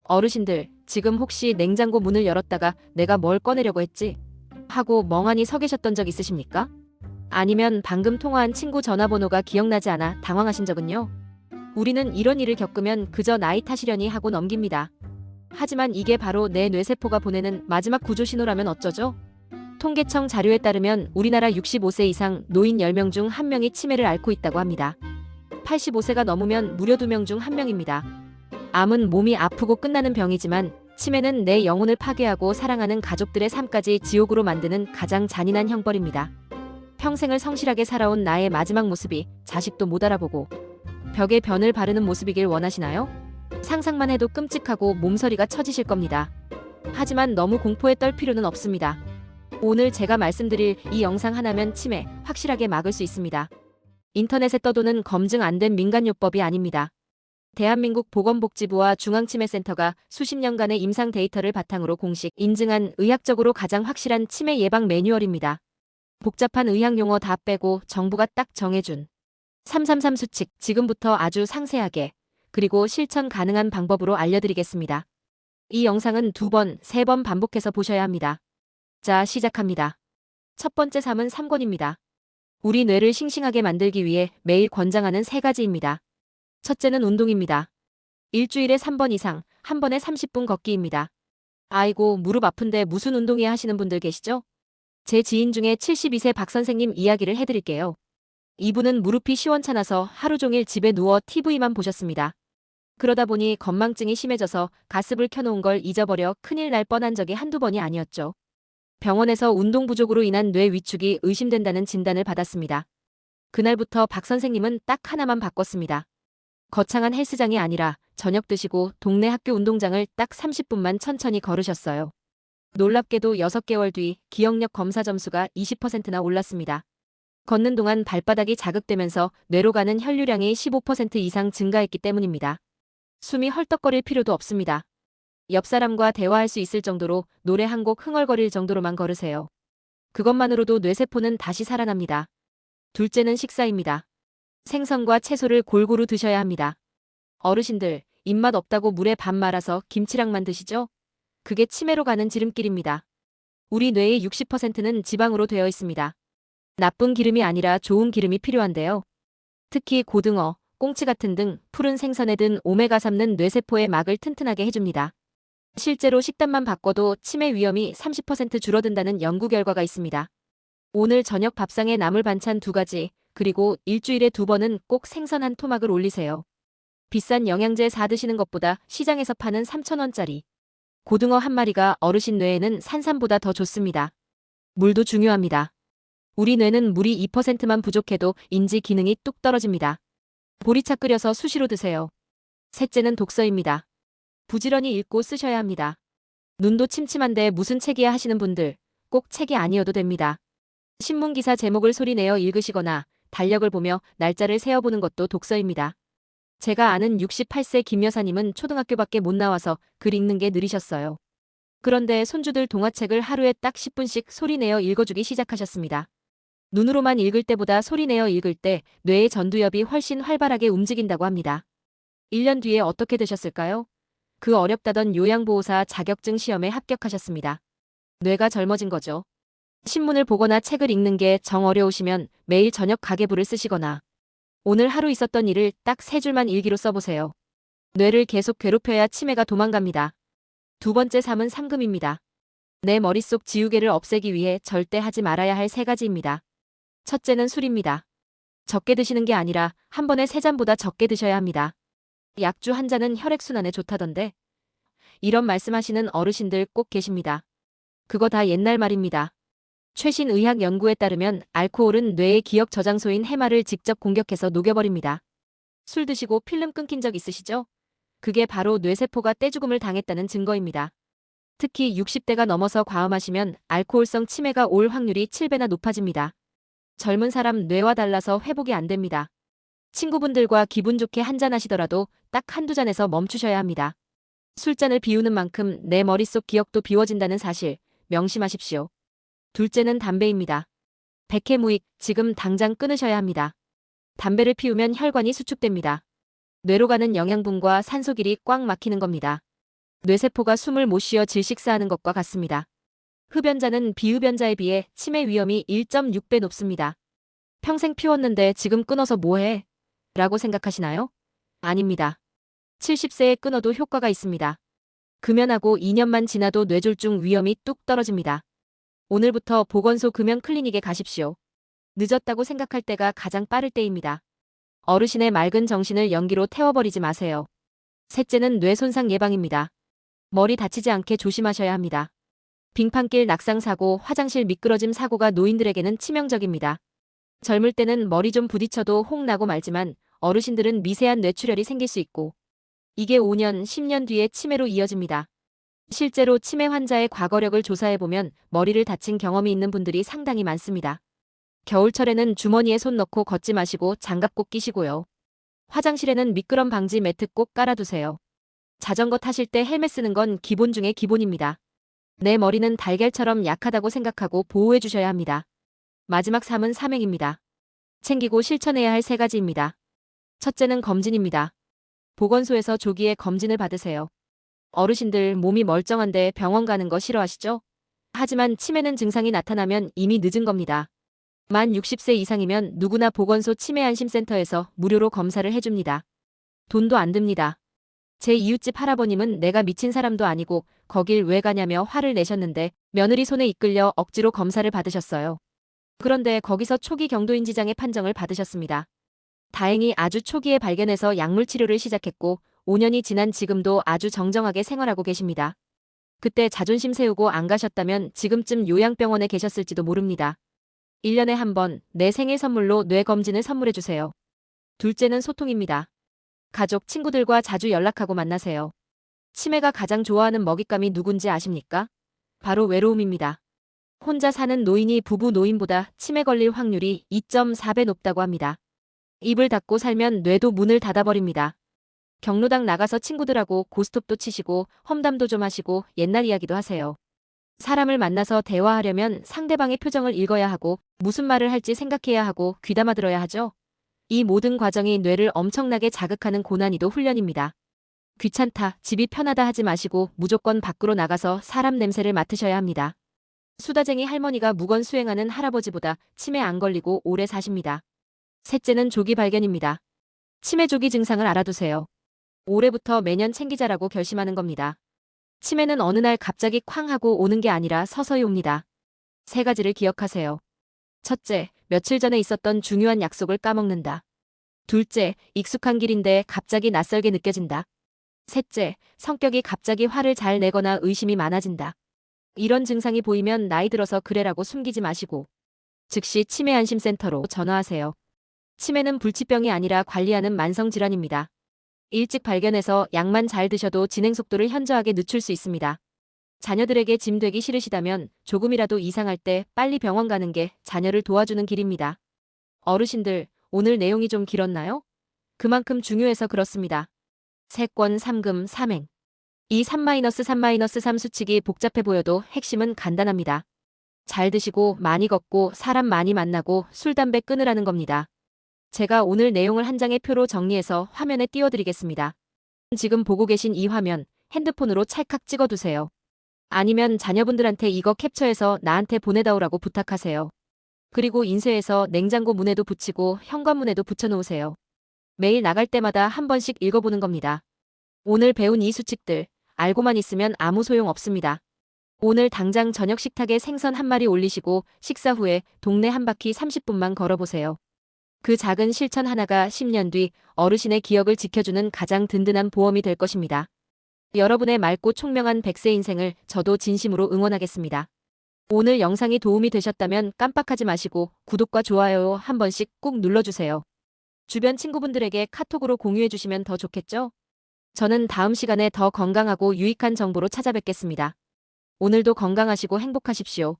어르신들, 지금 혹시 냉장고 문을 열었다가 내가 뭘 꺼내려고 했지? 하고 멍하니 서 계셨던 적 있으십니까? 아니면 방금 통화한 친구 전화번호가 기억나지 않아 당황하신 적은요? 우리는 이런 일을 겪으면 그저 나이 탓이려니 하고 넘깁니다. 하지만 이게 바로 내 뇌세포가 보내는 마지막 구조 신호라면 어쩌죠? 통계청 자료에 따르면 우리나라 65세 이상 노인 10명 중 1명이 치매를 앓고 있다고 합니다. 85세가 넘으면 무려 2명 중 1명입니다. 암은 몸이 아프고 끝나는 병이지만 치매는 내 영혼을 파괴하고 사랑하는 가족들의 삶까지 지옥으로 만드는 가장 잔인한 형벌입니다. 평생을 성실하게 살아온 나의 마지막 모습이 자식도 못 알아보고 벽에 변을 바르는 모습이길 원하시나요? 상상만 해도 끔찍하고 몸서리가 처지실 겁니다. 하지만 너무 공포에 떨 필요는 없습니다. 오늘 제가 말씀드릴 이 영상 하나면 치매 확실하게 막을 수 있습니다. 인터넷에 떠도는 검증 안 된 민간요법이 아닙니다. 대한민국 보건복지부와 중앙치매센터가 수십 년간의 임상 데이터를 바탕으로 공식 인증한 의학적으로 가장 확실한 치매 예방 매뉴얼입니다. 복잡한 의학 용어 다 빼고 정부가 딱 정해준 333 수칙 지금부터 아주 상세하게 그리고 실천 가능한 방법으로 알려드리겠습니다. 이 영상은 2번, 3번 반복해서 보셔야 합니다. 자, 시작합니다. 첫 번째 3은 3권입니다. 우리 뇌를 싱싱하게 만들기 위해 매일 권장하는 3가지입니다. 첫째는 운동입니다. 일주일에 3번 이상, 한 번에 30분 걷기입니다. 아이고, 무릎 아픈데 무슨 운동이야 하시는 분들 계시죠? 제 지인 중에 72세 박 선생님 이야기를 해드릴게요. 이분은 무릎이 시원찮아서 하루 종일 집에 누워 TV만 보셨습니다. 그러다 보니 건망증이 심해져서 가습을 켜놓은 걸 잊어버려 큰일 날 뻔한 적이 한두 번이 아니었죠. 병원에서 운동 부족으로 인한 뇌 위축이 의심된다는 진단을 받았습니다. 그날부터 박 선생님은 딱 하나만 바꿨습니다. 거창한 헬스장이 아니라 저녁 드시고 동네 학교 운동장을 딱 30분만 천천히 걸으셨어요. 놀랍게도 6개월 뒤 기억력 검사 점수가 20%나 올랐습니다. 걷는 동안 발바닥이 자극되면서 뇌로 가는 혈류량이 15% 이상 증가했기 때문입니다. 숨이 헐떡거릴 필요도 없습니다. 옆 사람과 대화할 수 있을 정도로 노래 한 곡 흥얼거릴 정도로만 걸으세요. 그것만으로도 뇌세포는 다시 살아납니다. 둘째는 식사입니다. 생선과 채소를 골고루 드셔야 합니다. 어르신들, 입맛 없다고 물에 밥 말아서 김치랑만 드시죠? 그게 치매로 가는 지름길입니다. 우리 뇌의 60%는 지방으로 되어 있습니다. 나쁜 기름이 아니라 좋은 기름이 필요한데요. 특히 고등어, 꽁치 같은 등 푸른 생선에 든 오메가3는 뇌세포의 막을 튼튼하게 해줍니다. 실제로 식단만 바꿔도 치매 위험이 30% 줄어든다는 연구 결과가 있습니다. 오늘 저녁 밥상에 나물 반찬 2가지, 그리고 일주일에 2번은 꼭 생선 한 토막을 올리세요. 비싼 영양제 사 드시는 것보다 시장에서 파는 3,000원짜리 고등어 한 마리가 어르신 뇌에는 산삼보다 더 좋습니다. 물도 중요합니다. 우리 뇌는 물이 2%만 부족해도 인지 기능이 뚝 떨어집니다. 보리차 끓여서 수시로 드세요. 셋째는 독서입니다. 부지런히 읽고 쓰셔야 합니다. 눈도 침침한데 무슨 책이야 하시는 분들, 꼭 책이 아니어도 됩니다. 신문기사 제목을 소리내어 읽으시거나 달력을 보며 날짜를 세어보는 것도 독서입니다. 제가 아는 68세 김 여사님은 초등학교밖에 못 나와서 글 읽는 게 느리셨어요. 그런데 손주들 동화책을 하루에 딱 10분씩 소리내어 읽어주기 시작하셨습니다. 눈으로만 읽을 때보다 소리내어 읽을 때 뇌의 전두엽이 훨씬 활발하게 움직인다고 합니다. 1년 뒤에 어떻게 되셨을까요? 그 어렵다던 요양보호사 자격증 시험에 합격하셨습니다. 뇌가 젊어진 거죠. 신문을 보거나 책을 읽는 게 정 어려우시면 매일 저녁 가계부를 쓰시거나 오늘 하루 있었던 일을 딱 3줄만 일기로 써보세요. 뇌를 계속 괴롭혀야 치매가 도망갑니다. 두 번째 3은 삼금입니다. 내 머릿속 지우개를 없애기 위해 절대 하지 말아야 할 3가지입니다. 첫째는 술입니다. 적게 드시는 게 아니라 한 번에 3잔보다 적게 드셔야 합니다. 약주 한 잔은 혈액순환에 좋다던데. 이런 말씀하시는 어르신들 꼭 계십니다. 그거 다 옛날 말입니다. 최신 의학 연구에 따르면 알코올은 뇌의 기억 저장소인 해마를 직접 공격해서 녹여버립니다. 술 드시고 필름 끊긴 적 있으시죠? 그게 바로 뇌세포가 떼죽음을 당했다는 증거입니다. 특히 60대가 넘어서 과음하시면 알코올성 치매가 올 확률이 7배나 높아집니다. 젊은 사람 뇌와 달라서 회복이 안 됩니다. 친구분들과 기분 좋게 한잔 하시더라도 딱 한두 잔에서 멈추셔야 합니다. 술잔을 비우는 만큼 내 머릿속 기억도 비워진다는 사실 명심하십시오. 둘째는 담배입니다. 백해무익, 지금 당장 끊으셔야 합니다. 담배를 피우면 혈관이 수축됩니다. 뇌로 가는 영양분과 산소길이 꽉 막히는 겁니다. 뇌세포가 숨을 못 쉬어 질식사하는 것과 같습니다. 흡연자는 비흡연자에 비해 치매 위험이 1.6배 높습니다. 평생 피웠는데 지금 끊어서 뭐해? 라고 생각하시나요? 아닙니다. 70세에 끊어도 효과가 있습니다. 금연하고 2년만 지나도 뇌졸중 위험이 뚝 떨어집니다. 오늘부터 보건소 금연 클리닉에 가십시오. 늦었다고 생각할 때가 가장 빠를 때입니다. 어르신의 맑은 정신을 연기로 태워버리지 마세요. 셋째는 뇌 손상 예방입니다. 머리 다치지 않게 조심하셔야 합니다. 빙판길 낙상 사고, 화장실 미끄러짐 사고가 노인들에게는 치명적입니다. 젊을 때는 머리 좀 부딪혀도 혹 나고 말지만 어르신들은 미세한 뇌출혈이 생길 수 있고 이게 5년, 10년 뒤에 치매로 이어집니다. 실제로 치매 환자의 과거력을 조사해보면 머리를 다친 경험이 있는 분들이 상당히 많습니다. 겨울철에는 주머니에 손 넣고 걷지 마시고 장갑 꼭 끼시고요. 화장실에는 미끄럼 방지 매트 꼭 깔아두세요. 자전거 타실 때 헬멧 쓰는 건 기본 중에 기본입니다. 내 머리는 달걀처럼 약하다고 생각하고 보호해 주셔야 합니다. 마지막 3은 사명입니다. 챙기고 실천해야 할 3가지입니다. 첫째는 검진입니다. 보건소에서 조기에 검진을 받으세요. 어르신들 몸이 멀쩡한데 병원 가는 거 싫어하시죠? 하지만 치매는 증상이 나타나면 이미 늦은 겁니다. 만 60세 이상이면 누구나 보건소 치매안심센터에서 무료로 검사를 해줍니다. 돈도 안 듭니다. 제 이웃집 할아버님은 내가 미친 사람도 아니고 거길 왜 가냐며 화를 내셨는데 며느리 손에 이끌려 억지로 검사를 받으셨어요. 그런데 거기서 초기 경도인지장애 판정을 받으셨습니다. 다행히 아주 초기에 발견해서 약물 치료를 시작했고 5년이 지난 지금도 아주 정정하게 생활하고 계십니다. 그때 자존심 세우고 안 가셨다면 지금쯤 요양병원에 계셨을지도 모릅니다. 1년에 한 번 내 생일 선물로 뇌 검진을 선물해 주세요. 둘째는 소통입니다. 가족, 친구들과 자주 연락하고 만나세요. 치매가 가장 좋아하는 먹잇감이 누군지 아십니까? 바로 외로움입니다. 혼자 사는 노인이 부부 노인보다 치매 걸릴 확률이 2.4배 높다고 합니다. 입을 닫고 살면 뇌도 문을 닫아버립니다. 경로당 나가서 친구들하고 고스톱도 치시고 험담도 좀 하시고 옛날 이야기도 하세요. 사람을 만나서 대화하려면 상대방의 표정을 읽어야 하고 무슨 말을 할지 생각해야 하고 귀담아 들어야 하죠. 이 모든 과정이 뇌를 엄청나게 자극하는 고난이도 훈련입니다. 귀찮다, 집이 편하다 하지 마시고 무조건 밖으로 나가서 사람 냄새를 맡으셔야 합니다. 수다쟁이 할머니가 무건 수행하는 할아버지보다 치매 안 걸리고 오래 사십니다. 셋째는 조기 발견입니다. 치매 조기 증상을 알아두세요. 올해부터 매년 챙기자라고 결심하는 겁니다. 치매는 어느 날 갑자기 쾅 하고 오는 게 아니라 서서히 옵니다. 3가지를 기억하세요. 첫째, 며칠 전에 있었던 중요한 약속을 까먹는다. 둘째, 익숙한 길인데 갑자기 낯설게 느껴진다. 셋째, 성격이 갑자기 화를 잘 내거나 의심이 많아진다. 이런 증상이 보이면 나이 들어서 그래라고 숨기지 마시고 즉시 치매안심센터로 전화하세요. 치매는 불치병이 아니라 관리하는 만성질환입니다. 일찍 발견해서 약만 잘 드셔도 진행 속도를 현저하게 늦출 수 있습니다. 자녀들에게 짐 되기 싫으시다면 조금이라도 이상할 때 빨리 병원 가는 게 자녀를 도와주는 길입니다. 어르신들, 오늘 내용이 좀 길었나요? 그만큼 중요해서 그렇습니다. 세권 3금 3행. 이 3-3-3 수칙이 복잡해 보여도 핵심은 간단합니다. 잘 드시고 많이 걷고 사람 많이 만나고 술 담배 끊으라는 겁니다. 제가 오늘 내용을 한 장의 표로 정리해서 화면에 띄워드리겠습니다. 지금 보고 계신 이 화면 핸드폰으로 찰칵 찍어두세요. 아니면 자녀분들한테 이거 캡처해서 나한테 보내다오라고 부탁하세요. 그리고 인쇄해서 냉장고 문에도 붙이고 현관문에도 붙여놓으세요. 매일 나갈 때마다 한 번씩 읽어보는 겁니다. 오늘 배운 이 수칙들 알고만 있으면 아무 소용 없습니다. 오늘 당장 저녁 식탁에 생선 한 마리 올리시고 식사 후에 동네 한 바퀴 30분만 걸어보세요. 그 작은 실천 하나가 10년 뒤 어르신의 기억을 지켜주는 가장 든든한 보험이 될 것입니다. 여러분의 맑고 총명한 100세 인생을 저도 진심으로 응원하겠습니다. 오늘 영상이 도움이 되셨다면 깜빡하지 마시고 구독과 좋아요 한 번씩 꾹 눌러주세요. 주변 친구분들에게 카톡으로 공유해주시면 더 좋겠죠? 저는 다음 시간에 더 건강하고 유익한 정보로 찾아뵙겠습니다. 오늘도 건강하시고 행복하십시오.